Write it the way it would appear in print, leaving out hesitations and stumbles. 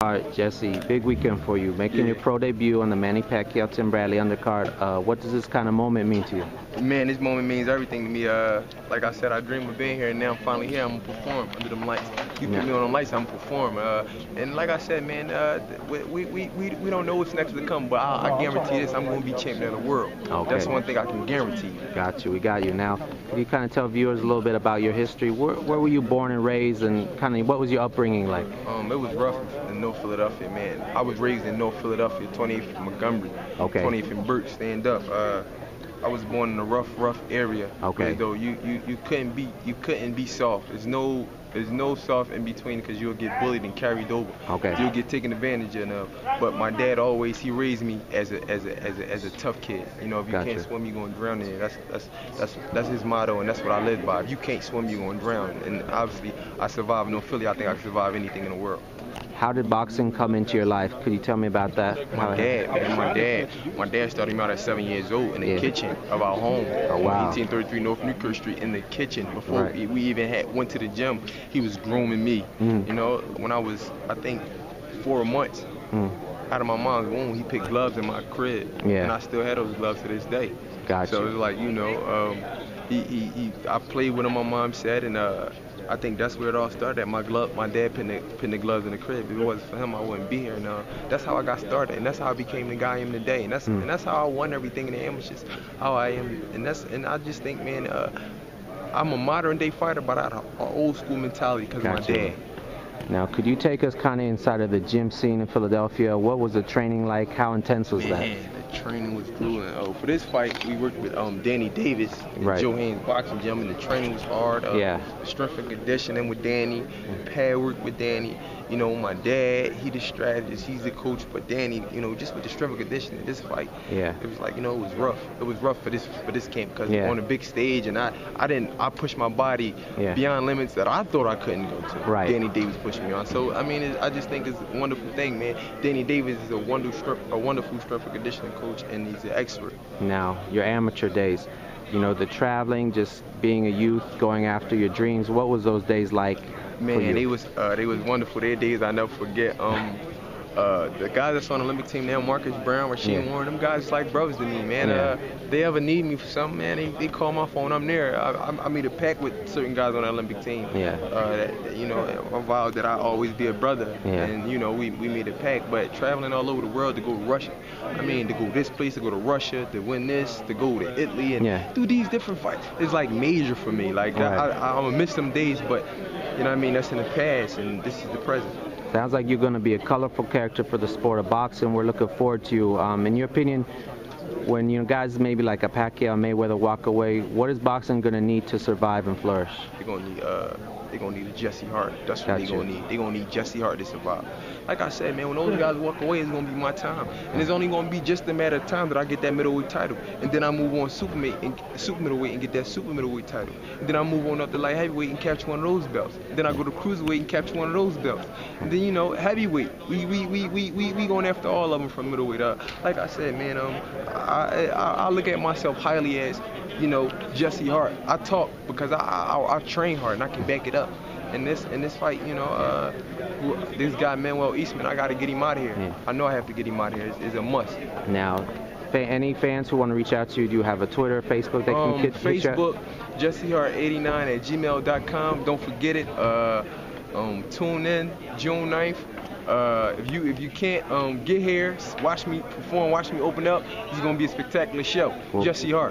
All right, Jesse, big weekend for you. Making your pro debut on the Manny Pacquiao-Tim Bradley undercard. What does this kind of moment mean to you? Man, this moment means everything to me. Like I said, I dream of being here, and now I'm finally here. I'm gonna perform under them lights. You put me on them lights, I'm gonna perform. And like I said, man, we don't know what's next to come, but I guarantee this: I'm gonna be champion of the world. Okay. That's one thing I can guarantee. Got you. We got you. Now, can you kind of tell viewers a little bit about your history? Where were you born and raised, and kind of what was your upbringing like? It was rough in North Philadelphia, man. I was raised in North Philadelphia, 28th and Montgomery, 28th and Burke. Stand up. I was born in a rough area. Okay. Though you couldn't be soft. There's no soft in between because you'll get bullied and carried over. Okay. You'll get taken advantage of. But my dad he raised me as a tough kid. You know, if you can't swim, you're gonna drown in it. That's his motto, and that's what I live by. If you can't swim, you're gonna drown. And obviously, I survived in North Philly. I think I can survive anything in the world. How did boxing come into your life? Could you tell me about that? My dad started me out at 7 years old in the kitchen of our home. Oh, wow. 1833 North Newkirk Street, in the kitchen. Before we even went to the gym, he was grooming me. You know, when I was, I think, 4 months out of my mom's womb, he picked gloves in my crib, and I still have those gloves to this day. Gotcha. So it's like, you know, I played with him, my mom said, and I think that's where it all started. My dad putting the gloves in the crib. If it wasn't for him, I wouldn't be here. And that's how I got started, and that's how I became the guy I am today. And that's how I won everything in the amateurs. How I am, and I just think, man, I'm a modern day fighter, but I had an old school mentality because of my dad. Now, could you take us kind of inside of the gym scene in Philadelphia? What was the training like? How intense was that? The training was grueling. For this fight, we worked with Danny Davis at Joe Haynes Boxing Gym, and the training was hard. Strength and conditioning with Danny, pad work with Danny. You know, my dad, he the strategist, he's the coach, but Danny, you know, just with the strength and conditioning, this fight, it was like, you know, it was rough. It was rough for this camp because on a big stage, and I pushed my body beyond limits that I thought I couldn't go to. Danny Davis pushed me on. So I mean, I just think it's a wonderful thing, man. Danny Davis is a wonderful strength and conditioning coach, and he's an expert. Now, your amateur days, you know, the traveling, just being a youth, going after your dreams. What was those days like? Man, they was wonderful. They're days I never forget. The guys that's on the Olympic team now, Marcus Brown, Rasheed Warren, them guys like brothers to me, man. They ever need me for something, man, they call my phone. I'm there. I meet a pack with certain guys on the Olympic team. You know, I vowed that I always be a brother, and you know, we made a pack. But traveling all over the world to go to Russia, I mean, to go this place, to go to Russia, to win this, to go to Italy, and do these different fights, it's like major for me. Like I'm gonna miss some days, but you know what I mean, that's in the past, and this is the present. Sounds like you're going to be a colorful character for the sport of boxing. We're looking forward to you. In your opinion, when you know guys maybe like a Pacquiao and Mayweather walk away, what is boxing going to need to survive and flourish? They're gonna need a Jesse Hart. That's what they're gonna need. They're gonna need Jesse Hart to survive. Like I said, man, when those guys walk away, it's gonna be my time, and it's only gonna be just a matter of time that I get that middleweight title, and then I move on super middleweight and get that super middleweight title, and then I move on up to light heavyweight and capture one of those belts. And then I go to cruiserweight and capture one of those belts, and then you know heavyweight. We going after all of them from middleweight. Like I said, man, I look at myself highly as, you know, Jesse Hart. I talk because I train hard and I can back it up. In this fight, you know, this guy Manuel Eastman, I got to get him out of here. I know I have to get him out of here. It's a must. Now, any fans who want to reach out to you, do you have a Twitter, Facebook? They can Facebook, jessehart89@gmail.com. Don't forget it. Tune in June 9th. If you can't get here, watch me perform, watch me open up. It's gonna be a spectacular show. Jesse Hart.